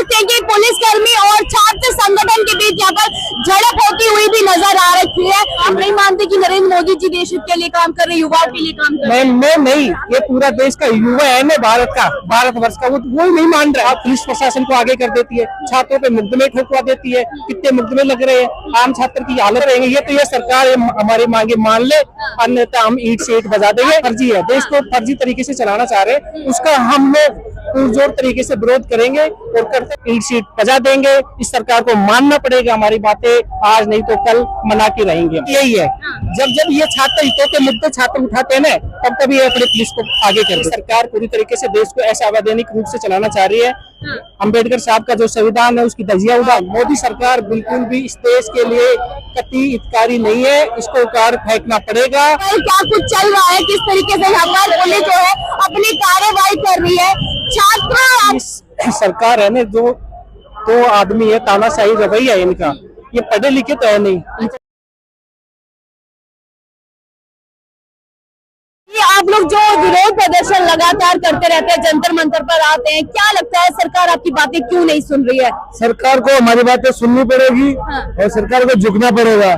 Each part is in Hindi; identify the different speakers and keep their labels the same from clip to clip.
Speaker 1: सकते हैं कि पुलिसकर्मी और छात्र संगठन के बीच यहाँ पर झड़प होती हुई भी नजर आ रही है। आप नहीं मानते कि नरेंद्र मोदी जी देश हित के लिए काम कर रहे हैं, युवाओं के लिए काम कर रहे हैं?
Speaker 2: मैं नहीं, ये पूरा देश का युवा है ना, भारत का, भारतवर्ष का, वो नहीं मान रहा। पुलिस प्रशासन को आगे कर देती है, छात्रों पे मुकदमे ठोकवा देती है, कितने मुकदमे लग रहे हैं, आम छात्र की हालत रहेंगे। ये सरकार हमारी मांगे मान ले, अन्यथा हम ईंट से ईंट बजा देंगे। फर्जी है, देश को फर्जी तरीके से चलाना चाह रहे हैं, उसका हम लोग पुरजोर तरीके से विरोध करेंगे और करते ईंट सीट बजा देंगे। इस सरकार को मानना पड़ेगा, हमारी बातें आज नहीं तो कल मना के रहेंगे। यही है, जब ये छात्र हितों के मुद्दे छात्र उठाते हैं ना, तब ये अपने पुलिस को आगे कर। सरकार पूरी तरीके से देश को ऐसे अवैधानिक रूप से चलाना चाह रही है। अम्बेडकर साहब का जो संविधान है उसकी धज्जियां उड़ा। मोदी सरकार बिल्कुल भी इस देश के लिए कतई हितकारी नहीं है, इसको उखाड़ फेंकना पड़ेगा।
Speaker 1: क्या कुछ चल रहा है, किस तरीके से यहाँ पर पुलिस जो है अपनी कार्रवाई कर रही है? छात्र
Speaker 2: सरकार है ना, जो दो आदमी है, तानाशाही रवैया है इनका, ये पढ़े लिखे तो है नहीं।
Speaker 1: आप लोग जो विरोध प्रदर्शन लगातार करते रहते हैं, जंतर मंतर पर आते हैं, क्या लगता है सरकार आपकी बातें क्यों नहीं सुन रही है?
Speaker 3: सरकार को हमारी बातें सुननी पड़ेगी और सरकार को झुकना पड़ेगा।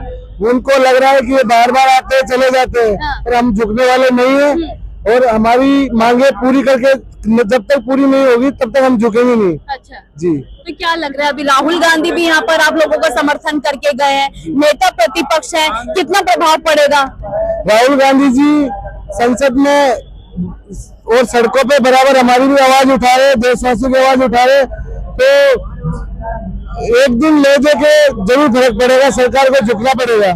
Speaker 3: उनको लग रहा है कि ये बार बार आते हैं चले जाते हैं, पर हम झुकने वाले नहीं है और हमारी मांगे पूरी करके जब तक पूरी नहीं होगी तब तक हम झुकेंगे नहीं।
Speaker 1: अच्छा
Speaker 3: जी,
Speaker 1: तो क्या लग रहा है अभी राहुल गांधी भी यहाँ पर आप लोगों का समर्थन करके गए हैं, नेता प्रतिपक्ष हैं, कितना प्रभाव पड़ेगा?
Speaker 3: राहुल गांधी जी संसद में और सड़कों पे बराबर हमारी भी आवाज उठा रहे, देशवासियों की आवाज उठा रहे, तो एक दिन ले जाके जरूर फर्क पड़ेगा, सरकार को झुकना पड़ेगा।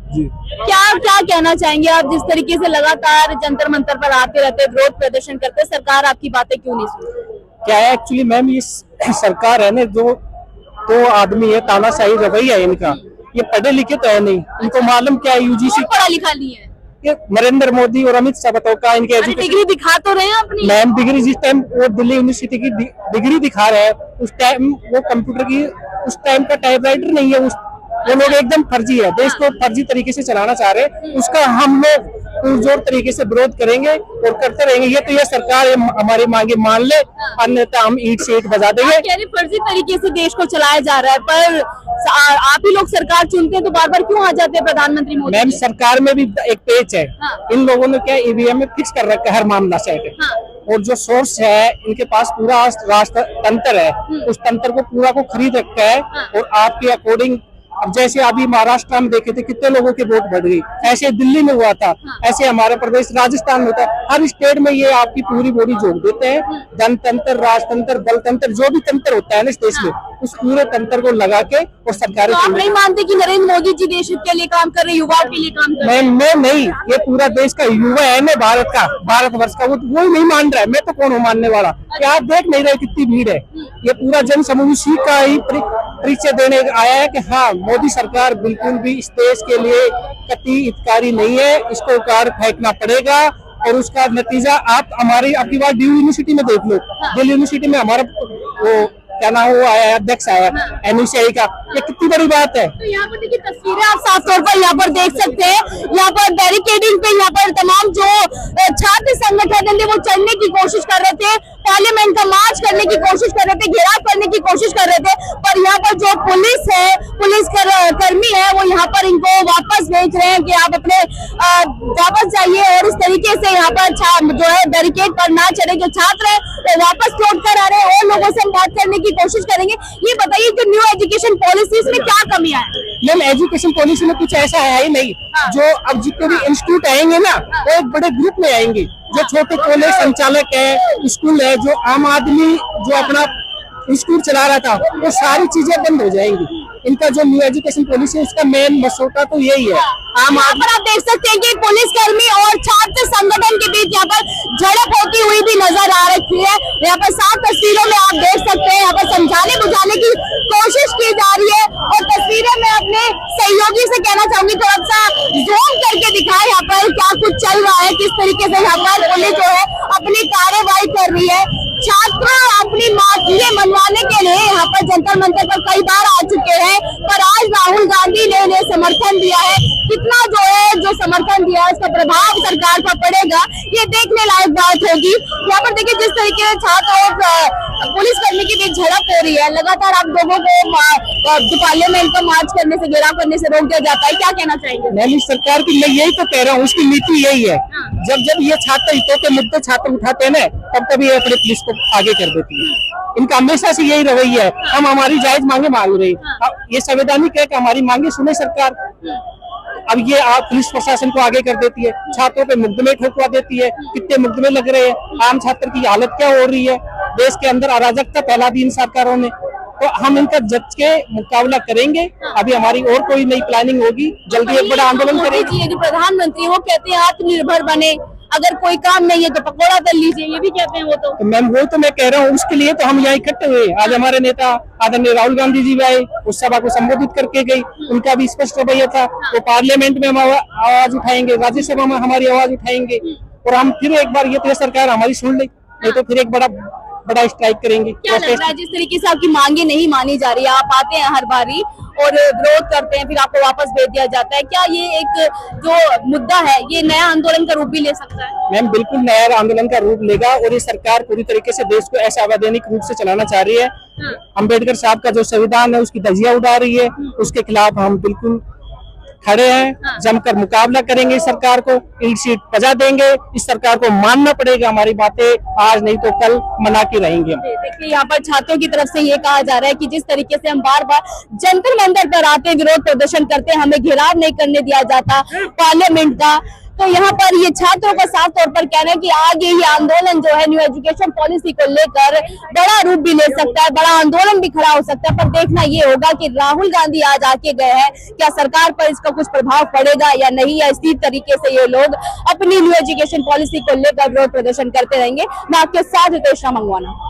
Speaker 3: जी,
Speaker 1: क्या कहना चाहेंगे आप, जिस तरीके से लगातार जंतर मंतर पर आते रहते, विरोध प्रदर्शन करते, सरकार आपकी बातें क्यों नहीं सुनती?
Speaker 2: क्या है एक्चुअली मैम, ये सरकार है ना, जो दो आदमी है, तानाशाही रवैया है इनका, ये पढ़े लिखे तो है नहीं। इनको मालूम क्या है, यूजीसी
Speaker 1: पढ़ा लिखा नहीं है।
Speaker 2: ये नरेंद्र मोदी और अमित शाह बताओ का इनके
Speaker 1: डिग्री दिखा तो रहे हैं अपनी।
Speaker 2: मैम डिग्री जिस टाइम वो दिल्ली यूनिवर्सिटी की डिग्री दिखा रहे हैं, उस टाइम वो कंप्यूटर की उस टाइम का टाइपराइटर नहीं है। वो लोग एकदम फर्जी है, देश को फर्जी तरीके से चलाना चाह रहे हैं, उसका हम लोग पुरजोर तरीके से विरोध करेंगे और करते रहेंगे। ये सरकार हमारी मांगे मान ले, अन्यथा हम ईंट से ईंट बजा देंगे।
Speaker 1: फर्जी तरीके से देश को चलाया जा रहा है, पर आप ही लोग सरकार चुनते हैं तो बार बार क्यों आ जाते हैं प्रधानमंत्री मोदी?
Speaker 2: मैम सरकार में भी एक पेच है। इन लोगों ने क्या ईवीएम में फिक्स कर रखा है हर मामला सेट। और जो सोर्स है इनके पास पूरा राष्ट्रतंत्र है, उस तंत्र को पूरा को खरीद रखा है और आपके अकॉर्डिंग। अब जैसे अभी महाराष्ट्र में देखे थे कितने लोगों की वोट बढ़ गई, ऐसे दिल्ली में हुआ था, ऐसे हमारे प्रदेश राजस्थान में होता है। हर स्टेट में ये आपकी पूरी बॉडी जोड़ देते हैं। जनतंत्र, राजतंत्र, बलतंत्र, जो भी तंत्र होता है ना इस देश में, उस पूरे तंत्र को लगा के और सरकार।
Speaker 1: तो आप नहीं मानते कि नरेंद्र मोदी जी देश हित के लिए काम कर रहे हैं, युवाओं के लिए काम कर रहे हैं?
Speaker 2: मैं नहीं, ये पूरा देश का युवा है ना, भारत का, भारतवर्ष का, वो नहीं मान रहा है। मैं तो कौन हूँ मानने वाला? क्या आप देख नहीं रहे कितनी भीड़ है? ये पूरा जन समूह इसी का ही परिचय देने आया है कि हाँ, मोदी सरकार बिल्कुल भी इस देश के लिए कतई हितकारी नहीं है, इसको उखाड़ फेंकना पड़ेगा। और उसका नतीजा आप हमारी आपकी बात दिल्ली यूनिवर्सिटी में देख लो। दिल्ली यूनिवर्सिटी में हमारा वो क्या नाम वो आया, अध्यक्ष आया एनयूसीआई का, ये कितनी बड़ी बात है।
Speaker 1: तो यहाँ पर देखिए तस्वीरें आप साफ तौर पर यहाँ पर देख सकते हैं। यहाँ पर बैरिकेडिंग पे यहाँ पर तमाम जो छात्र संगठन थे वो चढ़ने की कोशिश कर रहे थे, पार्लियामेंट का मार्च करने की कोशिश कर रहे थे, घेराव करने की कोशिश कर रहे थे, पर यहाँ पर जो पुलिस है, पुलिस कर्मी है, वो यहाँ पर इनको वापस भेज रहे हैं कि आप अपने वापस जाइए। और इस तरीके से यहाँ पर जो है बैरिकेड पर ना चढ़े जो छात्र है वो वापस लौट कर आ रहे हैं और लोगों से बात करने की कोशिश करेंगे। ये बताइए जो न्यू एजुकेशन पॉलिसी में क्या कमी है?
Speaker 2: मैम एजुकेशन पॉलिसी में कुछ ऐसा है ही नहीं। जो अब जितने भी इंस्टीट्यूट आएंगे ना, वो एक बड़े ग्रुप में आएंगे। जो छोटे कॉलेज संचालक है, स्कूल है, जो आम आदमी जो अपना इंस्टीट्यूट चला रहा था, वो सारी चीजें बंद हो जाएंगी। इनका जो न्यू एजुकेशन पॉलिसी है, इसका मेन मसौदा तो यही है।
Speaker 1: यहाँ पर आप देख सकते हैं कि पुलिसकर्मी और छात्र संगठन के बीच यहाँ पर झड़प होती हुई भी नजर आ रही है। यहाँ पर साफ तस्वीरों में आप देख सकते हैं, यहाँ पर समझाने बुझाने की कोशिश की जा रही है। और तस्वीरें मैं अपने सहयोगी से कहना चाहूंगी थोड़ा सा जूम करके दिखाए यहाँ पर क्या कुछ चल रहा है, किस तरीके से यहाँ पर पुलिस जो है अपनी कार्रवाई कर रही है। छात्र अपनी मांग मनवाने के लिए यहाँ पर जंतर मंतर पर कई बार आ चुके हैं, पर आज राहुल गांधी ने उन्हें समर्थन दिया है। कितना जो समर्थन दिया है उसका प्रभाव सरकार पर पड़ेगा, ये देखने लायक बात होगी। यहाँ पर देखिए जिस तरीके से छात्र और पुलिस कर्मी की बीच झड़प हो रही है, लगातार आप लोगों को जो पार्लियामेंट को मार्च करने से, घेराव करने से रोक दिया जाता है, क्या कहना चाहेंगे?
Speaker 2: मैं सरकार की, मैं यही तो कह रहा हूँ, उसकी नीति यही है। जब ये छात्र हितों के मुद्दे छात्र उठाते हैं ना, तब ये अपने पुलिस को आगे कर देती है। इनका हमेशा से यही रवैया है, हम हमारी जायज मांगे मांग रहे हैं। ये संवैधानिक है कि हमारी मांगे सुने सरकार। अब ये आप पुलिस प्रशासन को आगे कर देती है, छात्रों पे मुकदमे ठोकवा देती है। कितने मुकदमे लग रहे हैं, आम छात्र की हालत क्या हो रही है, देश के अंदर अराजकता फैला दी इन सरकारों ने। तो हम इनका जज के मुकाबला करेंगे। अभी हमारी और कोई नई प्लानिंग होगी, जल्दी एक बड़ा आंदोलन करेंगे।
Speaker 1: जो प्रधानमंत्री वो कहते हैं आत्मनिर्भर बने, अगर कोई काम नहीं है तो पकौड़ा तल लीजिए, ये भी कहते हैं वो तो
Speaker 2: मैं कह रहा हूँ, उसके लिए तो हम यहाँ इकट्ठे हुए। आज हमारे नेता आदरणीय राहुल गांधी जी भी आए, उस सभा को संबोधित करके गई। उनका भी स्पष्ट रवैया था, वो पार्लियामेंट में हम आवाज उठाएंगे, राज्यसभा में हमारी आवाज उठाएंगे, और हम फिर एक बार ये सरकार हमारी सुन ले, नहीं तो फिर एक बड़ा स्ट्राइक करेंगे।
Speaker 1: क्या लग रहा है जिस तरीके से आपकी मांगे नहीं मानी जा रही है, आप आते हैं हर बारी और विरोध करते हैं, फिर आपको वापस भेज दिया जाता है, क्या ये एक जो मुद्दा है ये नया आंदोलन का रूप भी ले सकता है?
Speaker 2: मैम बिल्कुल नया आंदोलन का रूप लेगा, और ये सरकार पूरी तरीके से देश को ऐसे अवैधानिक रूप से चलाना चाह रही है। अम्बेडकर साहब का जो संविधान है उसकी धज्जियां उड़ा रही है, उसके खिलाफ हम बिल्कुल खड़े हैं। जमकर मुकाबला करेंगे, इस सरकार को ईंट सीट बजा देंगे। इस सरकार को मानना पड़ेगा, हमारी बातें आज नहीं तो कल मना के रहेंगे हम।
Speaker 1: देखिए यहाँ पर छात्रों की तरफ से ये कहा जा रहा है कि जिस तरीके से हम बार बार जंतर मंतर पर आते, विरोध प्रदर्शन करते, हमें घेराव नहीं करने दिया जाता पार्लियामेंट का, तो यहाँ पर ये छात्रों का साफ तौर पर कहना है कि आगे ये आंदोलन जो है न्यू एजुकेशन पॉलिसी को लेकर बड़ा रूप भी ले सकता है, बड़ा आंदोलन भी खड़ा हो सकता है। पर देखना ये होगा कि राहुल गांधी आज आके गए हैं, क्या सरकार पर इसका कुछ प्रभाव पड़ेगा या नहीं, या इसी तरीके से ये लोग अपनी न्यू एजुकेशन पॉलिसी को लेकर विरोध प्रदर्शन करते रहेंगे। मैं आपके साथ हितेश मंगवाना।